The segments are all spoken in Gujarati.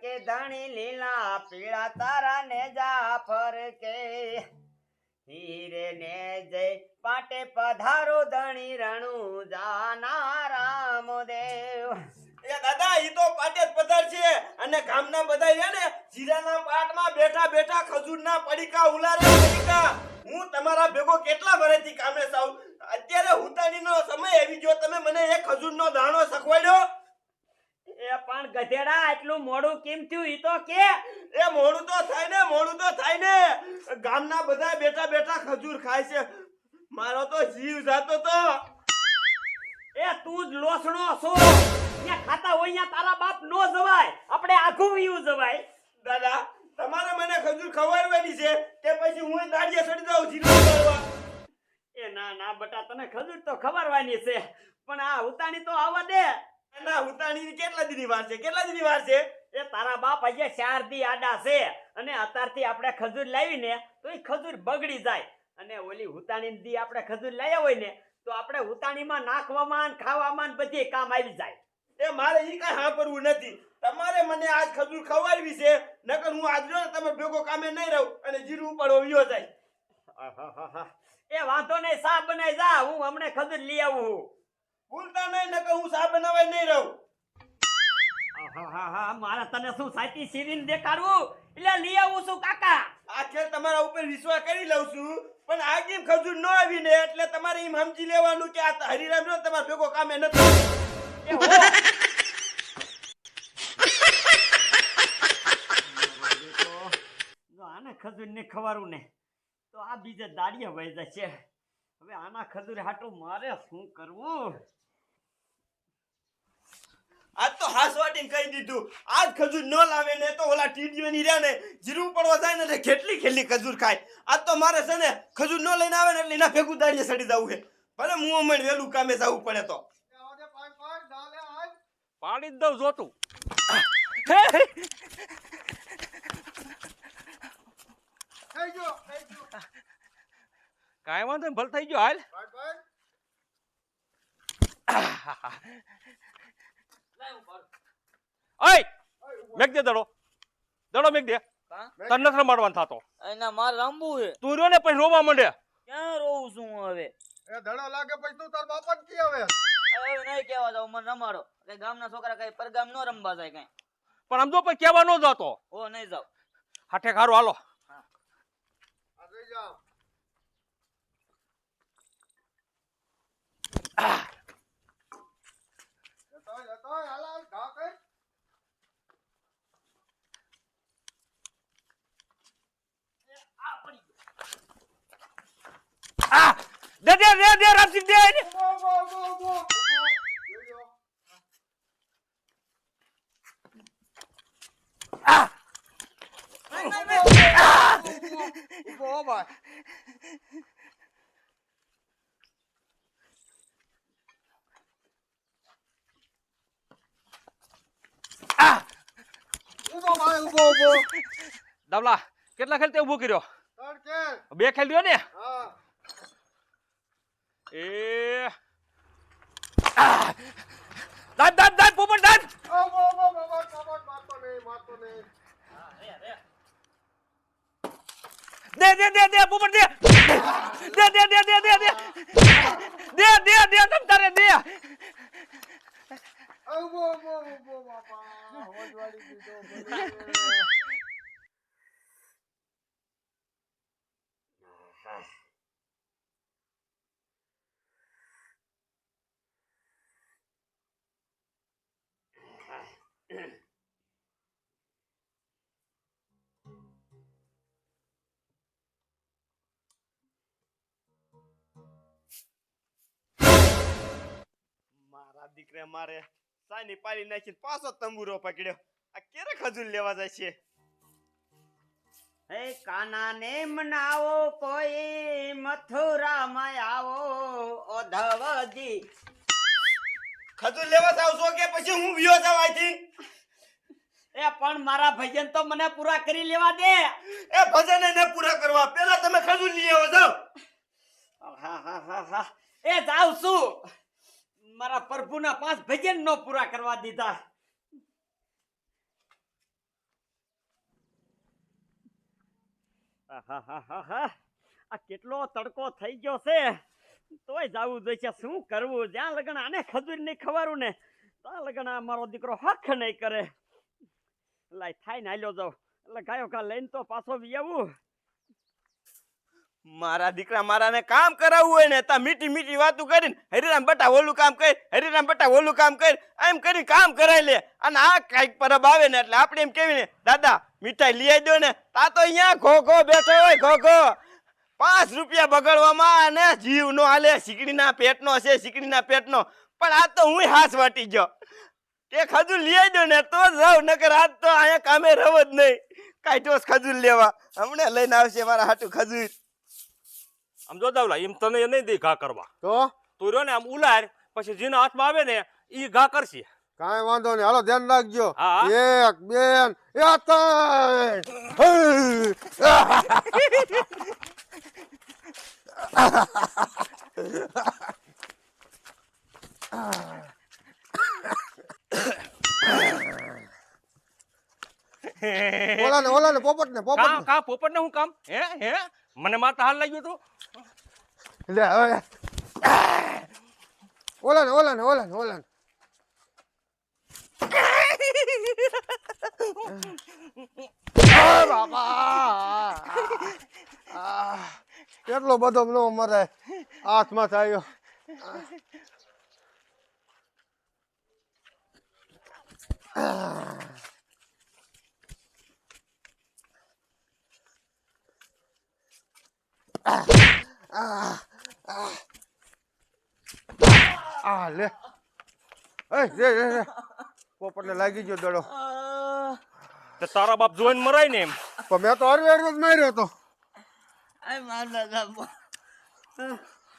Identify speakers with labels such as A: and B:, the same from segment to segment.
A: કે ધણી લીલા પીળા તારા ને જાફર કે હીરે ને જય પાટે પધારો ધણી રણુ જાના રામદેવ.
B: એ દાદા ઈ તો પાટે જ પધાર છે અને ગામના બધા છે ને જીરાના પાટમાં બેઠા બેઠા ખજૂરના પડીકા ઉલારે પડીકા. હું તમારા ભેગો કેટલા વર્ષથી કામે સાવ. અત્યારે હુતાણીનો સમય આવી ગયો, તમે મને એક ખજૂરનો દાણો સખવાડ્યો.
A: એ પણ ગધેડા આટલું મોડું કેમ થયું ઈ તો કે.
B: એ મોડું તો થાય ને, મોડું તો થાય ને. ગામના બધા બેઠા બેઠા ખજૂર ખાય છે, મારો તો જીવ જાતો તો.
A: એ તું જ લોસણો છો. ત્યાં ખાતા હોય ત્યાં તારા બાપ નો જવાય, આપણે આઘું વયું જવાય.
B: દાદા તમારે મને ખજૂર ખવડાવવાની છે કે પછી હું દાડિયા સડી જાઉં જીરો કરવા?
A: એ ના ના બટા, તને ખજૂર તો ખબરવાની છે, પણ આ ઉતાણી તો આવવા દે.
B: ના ઉતાણીની કેટલા દીની વાર છે, કેટલા દીની વાર છે?
A: એ તારા બાપ આજે 4 દી આડા છે અને અત્યારથી આપણે ખજૂર લાવીને તો એ ખજૂર બગડી જાય. અને ઓલી ઉતાણી દી આપણે ખજૂર લાવ્યા હોય ને તો આપણે ઉતાણીમાં નાખવામાં ખાવામાં બધી કામ આવી જાય.
B: એ મારે ઈ કાંઈ સાંભળવું નથી. તમારે મને આજ ખજૂર ખવડાવવી છે, નકર હું આજ જો તમે ભેગો કામે નહીં રહું અને જીરું ઉપર વયો જાય.
A: એ વાંધો નહીં, સા બનાવી જા, હું હમણે ખજૂર લઈ આવું.
B: ભૂલતા નહીં, નકર હું સા બનાવાય નહીં રહું.
A: મારે તને શું સાચી સીરીને દેખાડવું એટલે લઈ આવું છું કાકા.
B: આખેર તમારા ઉપર વિશ્વાસ કરી લઉં છું, પણ આ કેમ ખજૂર ન આવી ને એટલે તમારે એમ સમજી લેવાનું કે આ હરિરામ જો તમારા ભેગો કામે નથી.
A: એ હો. જો આને ખજૂર ને ખવારું ને તો આ બીજે દાડિયા વહી જશે. હવે આના ખજૂર હાટું મારે શું કરવું?
B: આજ તો હાસ વાટીને કહી દીધું, આજ ખજૂર ન લાવે ને તો ઓલા ટીડીઓની રહ્યા ને જીરું પડવા જાય ને કેટલી ખેલી ખજૂર ખાય. આજ તો મારે છે ને ખજૂર ન લઈને આવે ને એટલે એના ભેગું દાડીએ સડી જવું છે, ભલે હું હમણાં વહેલું કામે જવું પડે તો.
C: પાડી જ દઉં જોતું. કાંઈ વાંધો ભલ થઈ ગયો. હાલ ઓય મેક દે દડો, દડો મેક દે. તને નથી રમાડવાનું થતો.
D: એના માર રમવું છે.
C: તું રહ્યો ને પછી રોવા માંડે.
D: ક્યાં રોવું છું હું હવે?
E: એ ધડો લાગે પછી તું તાર બાપાને કી આવે?
D: હવે નહીં કહેવા જાવ, મને રમાડો. કે ગામના છોકરા કઈ પરગામ નો રમવા જાય કઈ.
C: પણ આમ જો પછી કહેવા ન જતો.
D: ઓ નહીં જાવ.
C: હાઠે ખારું હાલો.
E: આ જઈ જા. જતો હાલ હાલ ઘા કઈ.
C: આ દે દે દે દે રામસિંહ દે.
E: બો જોજો.
C: આ
E: ઉભો ભાઈ.
C: આ
E: ઉભો ભાઈ ઉભો.
C: દાવલા કેટલા ખેલ તે ઊભો કર્યો?
E: તણ કે.
C: 2 ખેલ દ્યો ને.
E: હા.
C: એ દાદ દાદ દાદ પોપટ દાદ.
E: ઉભો મારતો નહીં.
C: દે દે દે દે પોપટ દે. દે દે દે દે દે દે દે દે દે તમ તારે દે.
E: ઉભો બાપા. હોજવાડી દીધો.
B: મારા દીકરે મારે સાની પાડી નાખીને પાછો તંબુરો પકડ્યો. આ ક્યારે ખજૂર લેવા જાય છે?
A: હે કાના ને મનાવો કોઈ મથુરામાં આવો ઓધવજી.
B: ખજૂર લેવા જાવ છો કે પછી હું વિયો જાવ અહીંથી?
A: એ પણ મારા ભજન તો મને પૂરા કરી લેવા દે.
B: એ ભજન ને પૂરા કરવા પહેલા તમે ખજૂર લઈ આવો જાવ.
A: એ જાવ છું, મારા પ્રભુના 5 ભજન નો પૂરા કરવા દીધા. આહાહાહાહા. આ કેટલો તડકો થઈ ગયો છે તોય જાવું જોઈશે. શું કરવું? જ્યાં લગન આને ખજૂર નહીં ખવારું ને ત્યાં લગન આ મારો દીકરો હક નહીં કરે. લાય થાય ને હાલ્યો જાવ એટલે ગાયો કા લઈને તો પાછો વી આવું.
B: મારા દીકરા મારાને કામ કરાવવું હોય ને તા મીઠી મીઠી વાતો કરીને હરિરામ બટા ઓલું કામ કર, હરિરામ બટા ઓલું કામ કર, એમ કરી કામ કરાવી લે. અને આ કાંઈક પરબ આવે ને એટલે આપણે એમ કેવી ને દાદા મીઠાઈ લઈ આવી દો ને, તા તો અહીંયા ઘો બેઠો હોય ઘો 5 રૂપિયા બગડવામાં અને જીવ નો હાલે. શીકડીના પેટનો છે, શીકડીના પેટનો. પણ આ તો હું હાથ વાટી ગયો કે ખજૂર લઈ આવી દો ને તો જ રહું, નકર આજ તો અહીંયા કામે રહો જ નહીં. કાંઈ ખજૂર લેવા હમણાં લઈને આવશે મારા હાટું ખજૂર.
C: આમ જો દાવલા એમ તને નહીં દે ઘા કરવા.
E: તો
C: તું રહ્યો ને આમ ઉલાર, પછી જેના હાથમાં આવે ને ઈ ઘા કરશે.
E: કાંઈ વાંધો નહીં, હાલો ધ્યાન રાખજો.
C: હા.
E: 1 2 ઓલા ને પોપટ ને
C: કા પોપટ ને હું કામ હે મને માતા હાલ લાગ્યું તું.
E: લે હવે ઓલા ને બાપા કેટલો બધો નો મરે હાથમાં થયો. લે પોપટ ને લાગી ગયો દડો.
C: તે તારા બાપ જોઈને મરાય ને એમ.
E: પણ મેં તો હરવે જ માર્યો હતો.
D: આય મારલા જાબો.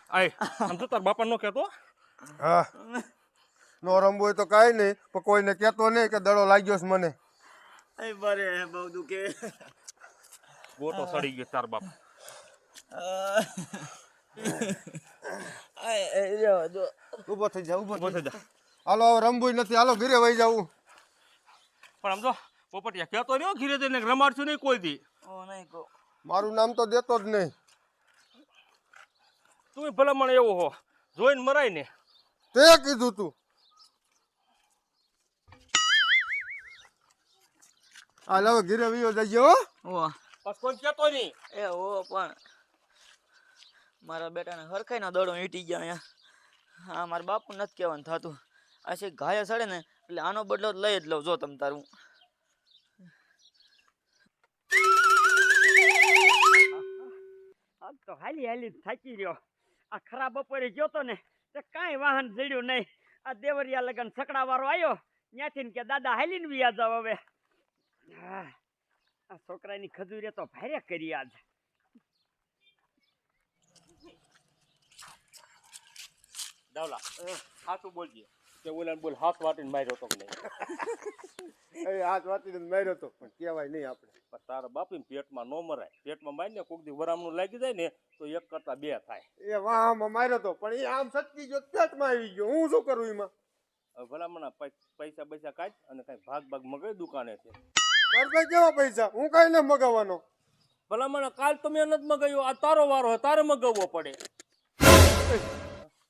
C: આય આમ તો તાર બાપા નો કહેતો.
E: હા નો રમવું હોય તો કાંઈ નહીં, પણ કોઈને કહેતો નહીં કે દડો લાગ્યો છે મને.
D: આય બરે બહુ દુખે.
C: ગોટો સડી ગયો તાર બાપ.
D: આય જો
E: ઊભો થઈ જા, ઊભો
C: ઉભો
E: થઈ
C: થઈ
E: જા.
C: જા.
E: હાલો હવે રમવું નથી, હાલો ઘરે વહી જાવું.
C: પણ આમ જો પોપટિયા કહેતો નહીં ઘીરે જઈને રમાડશું નહીં કોઈ દી.
D: ઓ નહીં કો.
E: મારું નામ તો દેતો જ નહીં.
C: તું ભલામણ એવો હો જોઈને મરાય ને.
E: તે કીધું તું. હાલ હવે ઘરે વયો જજો.
D: ઓ
C: બસ કોઈ કહેતો નહીં.
D: એ ઓ પણ મારા બેટાને હરખાઈનો દડો વીંટી ગયા અહીંયા. હા મારા બાપુ નથી કહેવાનું થતું. આ છે ઘાયા સડે ને એટલે આનો બદલો લઈ જ લઉં. જો તમ તારું
A: આમ તો હાલી થાકી રહ્યો. આ ખરા બપોરે ગયો તો ને તે કાંઈ વાહન જડ્યું નહીં. આ દેવરિયા લગન સકડા વાળો આવ્યો ત્યાંથી ને કે દાદા હાલીને વ્યા જાવ હવે. આ છોકરાની ખજૂરે તો ભારે કરી આજ.
C: દાવલા હાથું બોલજે કે ઓલાને બોલ હાથ વાટીને માર્યો તો કે નહીં.
E: એ હાથ વાતીને માર્યો તો પણ કહેવાય નહીં આપણે.
C: પણ તારા બાપી પેટમાં ન મરાય. પેટમાં મારીને કોક દી વરામણું લાગી જાય ને તો 1 કરતા 2 થાય.
E: એ વાહમાં માર્યો તો પણ એ આમ સટકી ગયો પેટમાં આવી ગયો. હું શું કરું એમાં?
C: હવે ભલામણ પૈસા પૈસા કાઢ અને કઈ ભાગ મગાવી દુકાને છે.
E: મારા પાસે કેવા પૈસા? હું કઈ ન મગાવવાનો.
C: ભલામણ કાલ તો મેં નથી મગાવ્યો, આ તારો વારો તારે મગાવવો પડે.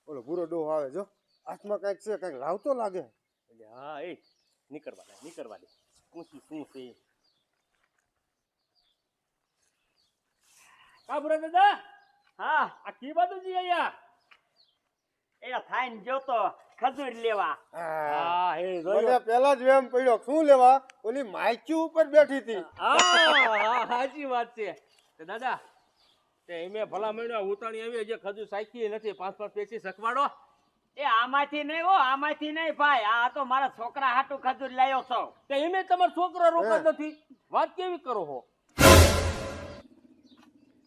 E: ઓલો ભૂરો ડોહ આવે જો હાથમાં કઈક છે, કઈક લાવતો લાગે.
C: એટલે હા એ નીકળવા દે પૂછી શું છે. કા બુરા દાદા
A: હા
C: આ કી બાજુ જી આયા?
A: એ થાય ને જોતો ખજૂર લેવા.
C: હા એ
E: મને પેલા જ વેમ પડ્યો. શું લેવા? ઓલી માઈકી ઉપર બેઠી હતી.
C: હા સાચી વાત છે. તે દાદા તે એમે ભલા મળ્યો ઉતાણી આવી જે ખજૂર સાચી નથી 5-5 પેસી સકવાડો.
A: એ આમાંથી નહીં હો, આમાંથી નહીં ભાઈ. આ તો મારા છોકરા હાટું ખજૂર લાવ્યો છો.
C: તે એમે તમારો છોકરો રોક જ નથી. વાત કેવી કરો હો?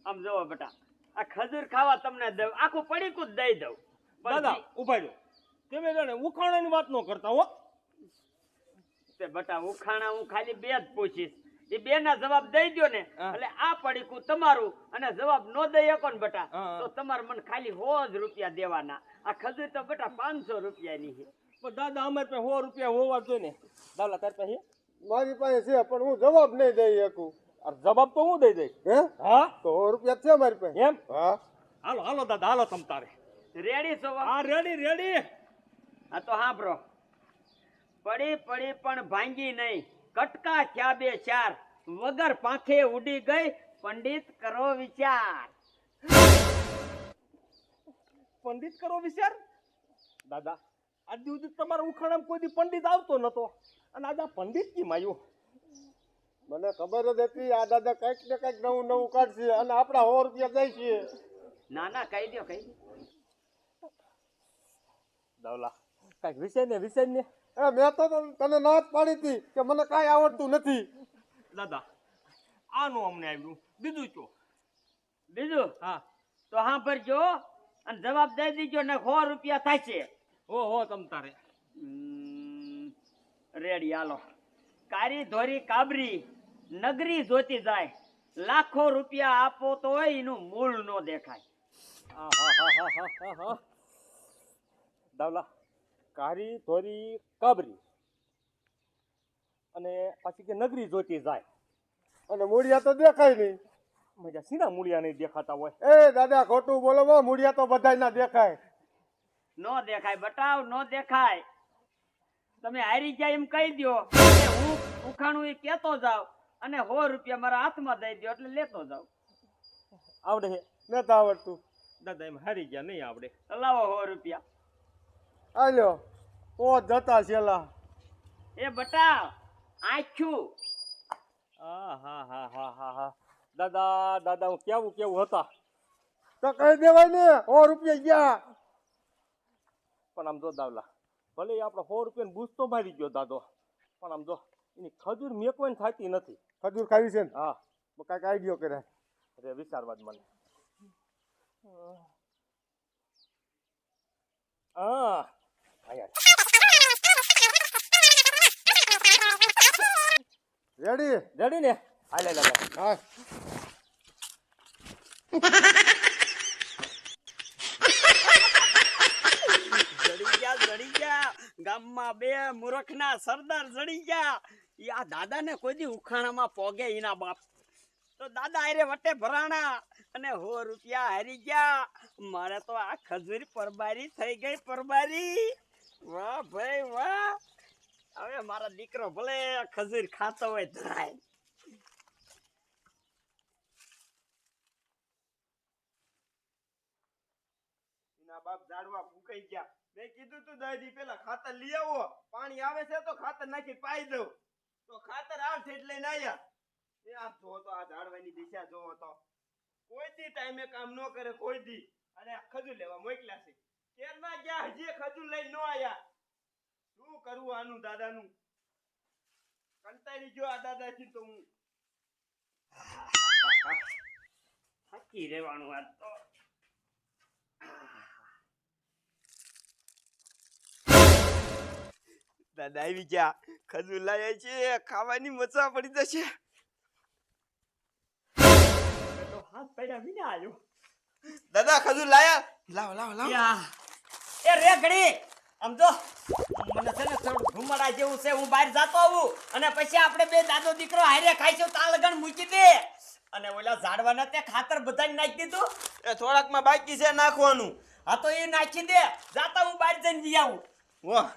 A: આમ જોવો બેટા, આ ખજૂર ખાવા તમને દઉં, આખું પડીકું જ દઈ દઉં.
C: દાદા ઉભા રહ્યો. તમે જાણે ઉખાણાની વાત ન કરતા હો.
A: તે બેટા ઉખાણા હું ખાલી 2 જ પૂછીશ. એ 2 ના જવાબ દઈ દો ને એટલે આ પડીકું તમારું, અને જવાબ નો દઈ શકો ને બેટા તો તમારે મને ખાલી 100 જ રૂપિયા દેવાના. આ ખજૂર તો બેટા 500 રૂપિયાની છે.
C: પણ દાદા અમારે પાસે 100 રૂપિયા હોવા જોઈએ ને. દાદા તાર પાસે
E: મારી પાસે છે પણ હું જવાબ નહીં દઈ શકું.
C: આ જવાબ તો હું દઈ દઈશ.
E: હે
C: હા
E: તો 100 રૂપિયા છે મારી પાસે.
C: એમ
E: હા
C: હાલો હાલો દાદા હાલો તમ તારે.
A: રેડી છો
C: હા રેડી રેડી.
A: હા તો હાંભળો. પડી પડી પણ ભાંગી નહીં, કટકા થયા બે ચાર, વગર પાંખે ઉડી ગઈ, પંડિત કરો વિચાર.
C: પંડિત કરો વિચાર. દાદા આજ સુધી તમારા ઉખાણામાં કોઈ દી પંડિત આવતો નતો અને આજે આ પંડિત કેમ આવ્યો?
E: મને ખબર જ હતી આ દાદા કંઈક ને કંઈક નવું નવું કાઢશે અને આપણા 100 રૂપિયા જાય છે.
A: ના ના કહી દો કહી દો.
C: દાવલા કાંઈક વિષય ને
E: એ મેં તો તને ના જ પાડી હતી કે મને કાંઈ આવડતું નથી.
C: દાદા આનું અમને આવ્યું બીજું ચો.
A: બીજું
C: હા
A: તો હાંભળજો અને જવાબ દઈ દીજો ને 100 રૂપિયા થશે.
C: હો તમ તારે.
A: રેડી હાલો. કારી ધોરી કાબરી નગરી જોતી જાય, લાખો રૂપિયા આપો તોય એનું મૂળ નો દેખાય.
C: હા દાવલા કારી ધોરી કાબરી અને પાછી કે નગરી જોતી જાય.
E: અને મૂળિયા તો દેખાય નહીં.
C: મજા સીના મૂળિયા નહીં દેખાતા હોય.
E: એ દાદા ખોટું બોલો માં, મૂળિયા તો બધાય ના દેખાય.
A: નો દેખાય બટાવ, નો દેખાય. તમે હારી જાય એમ કહી દો, હું ઉખાણું એ કેતો જાવ અને 100 રૂપિયા મારા હાથમાં દઈ દો એટલે લેતો જાવ.
C: આવડે છે
E: નથી આવડતું.
C: દાદા એમ હારી ગયા નહીં આવડે.
A: લાવો 100 રૂપિયા.
E: આલ્યો તો જતા છેલા.
A: એ બટાવ આખ્યું.
C: હા દાદા હું કેવું હતા.
E: તો કહી દેવાય ને 100 રૂપિયા ગયા.
C: પણ આમ જો દાવલા ભલે આપણે 100 રૂપિયાની બૂઝ તો મારી ગયો દાદો, પણ આમ જો એની ખજૂર મેકવાની થતી નથી.
E: ખજૂર ખાવી છે ને?
C: હા
E: કાંઈક આઈડિયો કરે.
C: અરે વિચારવા જ મને. હા
E: રેડી
C: ને હાલે દાદા.
E: હા
A: જડી ગયા ગામમાં બે મૂર્ખના સરદાર જડી ગયા. આ દાદાને કોઈ દી ઉખાણામાં પોગે એના બાપ. તો દાદા હારે વટે ભરાણા અને 100 રૂપિયા હારી ગયા. મારે તો આ ખજૂર પરબારી થઈ ગઈ પરબારી. વાહ ભાઈ વાહ. હવે મારા દીકરો ભલે ખજૂર ખાતો હોય ધરાય.
B: એના બાપ ઝાડવા ફૂંકાઈ ગયા. મેં કીધું તું દાદી પેલા ખાતર લઈ આવો, પાણી આવે છે તો ખાતર નાખી પાઈ દઉં. તો ખાતર આ ઠેઠ લઈને આયા. એ આ જો તો આ ઝાડવાની દિશા જોવો તો કોઈ દી ટાઈમે કામ ન કરે કોઈ દી. અને આ ખજૂર લેવા મોકલ્યા છે. કેરના ગયા હજી ખજૂર લઈને ન આયા. શું કરવું આનું દાદાનું? કંટાળી ગયો આ દાદાથી તો હું.
A: થાકી રહેવાનું આજ તો.
B: દાદા આવી ગયા, ખજૂર લાયા છે, ખાવાની મજા પડી જશે.
A: તો હાથ પડ્યા વિના આવ્યો.
B: દાદા ખજૂર લાયા? લાવો લાવો લાવો.
A: એ રે ઘડી આમ જો, મને છે ને થોડું ઘુમડા જેવું છે, હું બહાર જાતો આવું અને પછી આપણે બે દાદો દીકરો હારે ખાઈશું. તાલગણ મૂકી દે અને ઓલા ઝાડવાને તે ખાતર બધાને નાખી દીધું.
B: એ થોડાકમાં બાકી છે નાખવાનું.
A: હા તો એ નાખી દે. જાતા હું બહાર જઈને લઈ આવું.
B: વાહ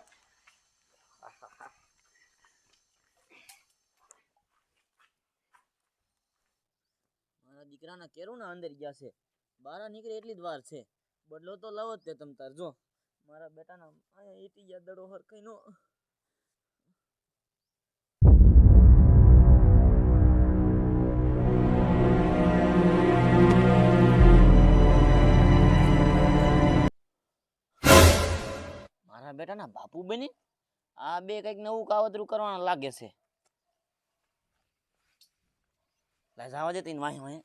D: મારા દીકરાના કેરું ના અંદર ગયા છે, બહાર નીકળે એટલી જ વાર છે. બદલો તો લાવો જ તે તમ તાર. જો મારા બેટાના અહીંયા ઈટી ગયા દડો હરખાઈ નો. મારા બેટાના બાપુ બની આ બે કઈક નવું કાવતરું કરવાના લાગે છે. લા જવા દે તીન વાહી વાહી.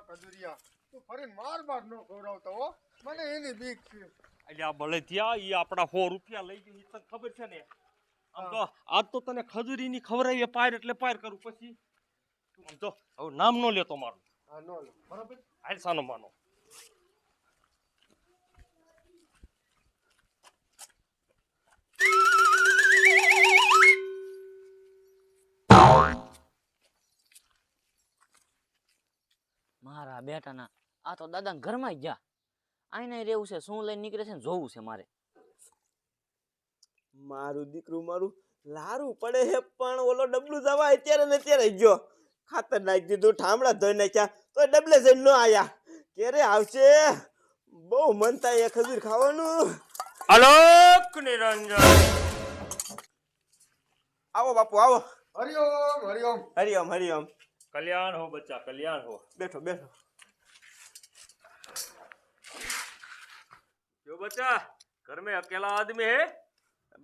E: કજુરિયા તું ફરી માર ન ખવડાવતો હો. મને એની બીક છે.
C: એટલે આ ભલે ત્યાં એ આપણા 100 રૂપિયા લઈ ગઈ તને ખબર છે ને. આમ તો આજ તો તને ખજૂરીની ખવરાવીએ પાર એટલે પાર કરું. પછી આમ તો હવે નામ નો લેતો મારું.
E: હા નો લે બરાબર.
C: હાલ સાનો માનો.
D: મારા બેટાના આ તો દાદા ઘરમાં જ ગયા. આઈને રહેવું છે, શું લઈને નીકળે છે ને જોવું છે મારે.
B: મારું દીકરું મારું લારું પડે હે, પણ ઓલો ડબલું જવા અત્યારે ને અત્યારે ગયો. ખાતર નાખી દીધું, ઠામડા ધોઈ નાખ્યા, તો ડબલે જઈને ન આયા. ક્યારે આવશે? બહુ મન થાય ખજૂર ખાવાનું.
C: અલોક નિરંજન.
B: આવો બાપુ આવો.
E: હરિઓમ હરિઓમ.
B: હરિઓમ હરિઓમ.
C: कल्याण हो बच्चा, कल्याण हो.
B: બેઠો બેઠો.
C: क्यों बच्चा, घर में अकेला आदमी है?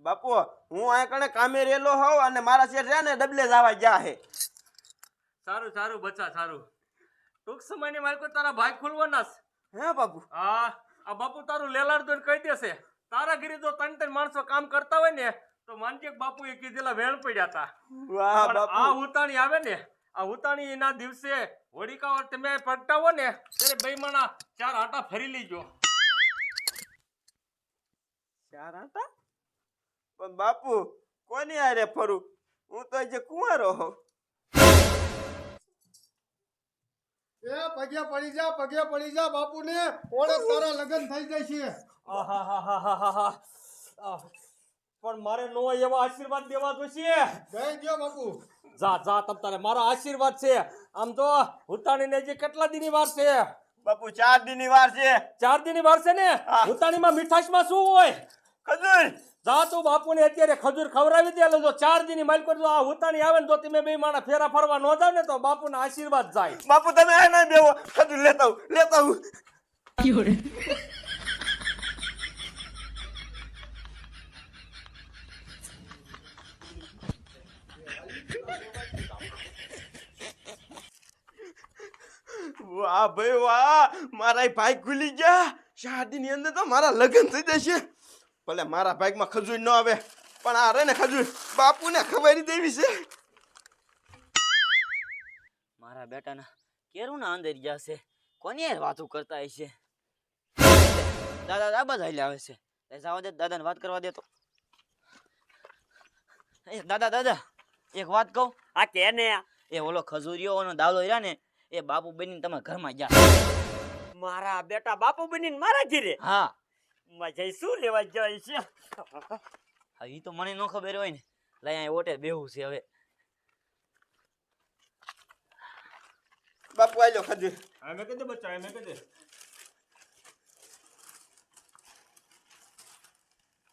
B: બાપુ હું આ કણે કામે રેલો હોઉં અને મારા શેઠ છે ને ડબલે જવા ગયા હે.
C: सारू सारू बच्चा सारू. टूंक समय ની મારે કોઈ તારા ભાઈ ખુલવાના છે.
B: હે બાપુ?
C: આ બાપુ તારું લેલાડ દોન કહી દેશે. તારા ઘરે જો 3-3 માણસો કામ કરતા હોય ને તો માનજે બાપુ એ કીધેલા વેણ પડ્યા હતા.
B: વાહ
C: પણ
B: બાપુ.
C: આ ઉતાણી આવે ને, આ ઉતાણી ના દિવસે હોળિકા તમે પ્રગટાવો ને ત્યારે બેઈમાના 4 આટા ફરી લીજો.
B: 4 આટા? પણ બાપુ કોની હારે ફરું? હું તો જે કુંવારો હોઉં.
E: એ પગે પડી જા બાપુને. ઓળે તારા લગ્ન થઈ જાય છે.
C: આહાહાહાહાહા. પણ મારે નો એવા આશીર્વાદ દેવા જોશે.
E: જય દ્યો બાપુ.
C: જા જા તમ તારે મારા આશીર્વાદ છે. આમ તો ઉતાણીને જે કેટલા દીની વાર છે?
B: બાપુ 4 દીની વાર છે.
C: 4 દીની વાર છે ને. ઉતાણીમાં મીઠાશમાં શું હોય?
B: ખજૂર.
C: જા તું બાપુને અત્યારે ખજૂર ખવડાવી દે. જો 4 દીની માલ કરજો. આ ઉતાણી આવે ને તો તમે બે માણા ફેરા ફરવા ન જાવ ને તો બાપુના આશીર્વાદ જાય.
B: બાપુ તમે આ ના બેવો, ખજૂર લેતા આવું. વાહ ભાઈ વાહ, મારા ભાઈ ખુલી ગયા. શાદીની અંદર તો મારા લગ્ન થઈ જશે. ભલે મારા ભાગમાં ખજૂર ન આવે, પણ આ રે ને ખજૂર બાપુને ખબર દેવી છે.
D: મારા બેટાના કેરું ના અંદર ગયા છે. કોની યાર વાતો કરતા હશે? દાદા દાબા જ આવે છે. જવા દે, દાદાને વાત કરવા દે તો. એ દાદા એક વાત કહું.
A: આ કે ને
D: એ ઓલો ખજૂરીઓનો દાવલો રહ્યા ને એ બાપુ બનીને તમારા ઘરમાં ગયા.
A: મારા બેટા બાપુ બનીને મારા ઘરે
D: હા
A: મજા શું લેવા જાય છે?
D: હા ઈ તો મને ન ખબર હોય ને. લઈ અહીં ઓટે બેહું છે હવે.
B: બાપુ આલ્યો ખજૂર.
C: મેં કહી દે બચ્ચા, મેં કહી દે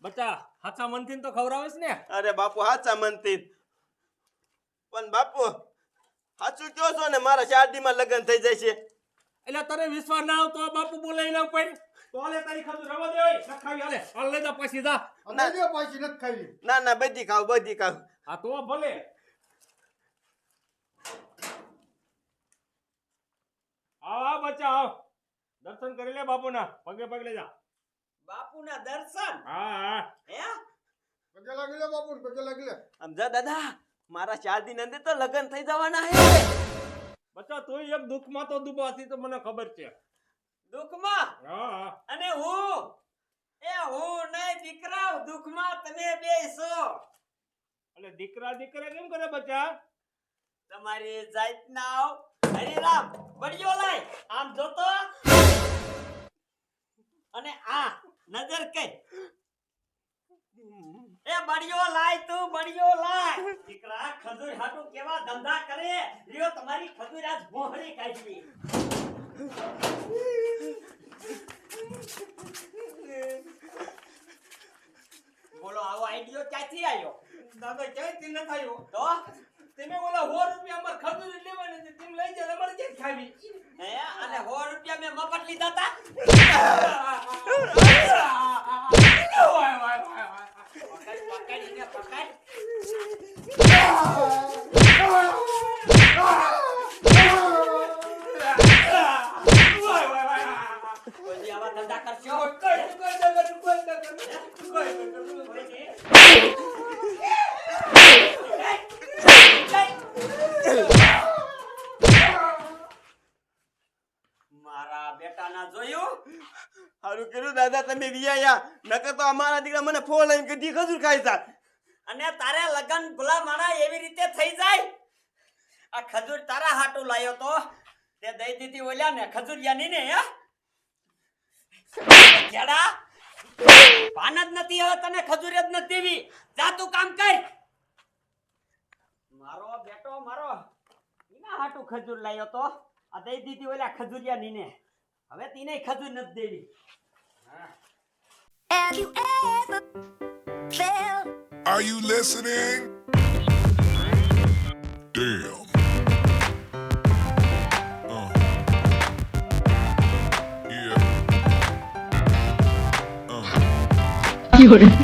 C: બચ્ચા. હાચા મનથી તો ખવડાવે છે ને?
B: અરે બાપુ હાચા મનથી. પણ બાપુ સાચું કયો છો ને, મારા શાદીમાં લગ્ન થઈ જાય છે.
C: એટલે તારે વિશ્વાસ ના આવતો આ બાપુ બોલાઈ ના ઉપર તો હાલે તારી ખજૂર રવા દે. હોય નખાવી હાલે હાલ લઈ જા પછી જા.
E: અને દે પાછી નથી ખાવી.
B: ના બધી ખાવ.
C: આ તો ભલે. આવ બચ્ચા આવ, દર્શન કરી લે બાપુના. પગે પગલે જા.
A: બાપુના દર્શન?
C: હા
A: હે?
E: પગે લાગી લે બાપુ, પગે લાગી લે.
B: સમજા દાદા, મારા શાદીની અંદર તો લગ્ન થઈ જવાના હે.
C: બચ્ચા તું એક દુઃખમાં તો ડૂબાતી તો મને ખબર છે.
A: દુઃખમાં?
C: હા
A: અને હું નહીં દીકરા, દુઃખમાં તમે બે છો.
C: એટલે દીકરા કેમ કરે બચ્ચા?
A: તમારી જાતના હરિરામ બળિયો લાય આમ જોતો. અને આ નજર કઈ એ બળિયો લાય, તું બળિયો લાય. દીકરા ખજૂર હાટુ કેવા ધંધા કરે લ્યો. તમારી ખજૂર આજ મોહરી કાઢી. બોલો આવો આઈડિયો ક્યાંથી આવ્યો?
C: દાદા ક્યાંયથી ન થયો
A: તો
C: તમે ઓલા 100 રૂપિયા અમાર ખજૂર લેવાની હતી, તેમ લઈ જાય અમારે ક્યાં ખાવી?
A: હે અને 100 રૂપિયા મેં મફત લીધા તા. પકડીને પકડ. કોઈ આવા ધંધા કરશો? મારા બેટા ના જોયું
B: સારું કર્યું દાદા તમે વિયાયા નકર તો અમારા દીકરા મને ફોન લઈને કદી ખજૂર ખાઈ જા
A: અને તારે લગન ભલા માણા એવી રીતે થઈ જાય આ ખજૂર તારા હાટું લાયો તો તે દઈ દીધી ઓલ્યા ને ખજૂરિયાની ને હે ઘેડા ભાન જ નથી હવે તને ખજૂર જ નથી દેવી જા તું કામ કર મારો બેટો મારો એના હાટું ખજૂર લાયો તો આ દઈ દીધી ઓલ્યા ખજૂરિયાની ને હવે તીને ખજૂર નથી દેવી
F: Have you ever felt
G: Are you listening? Damn. Yeah. Yeah.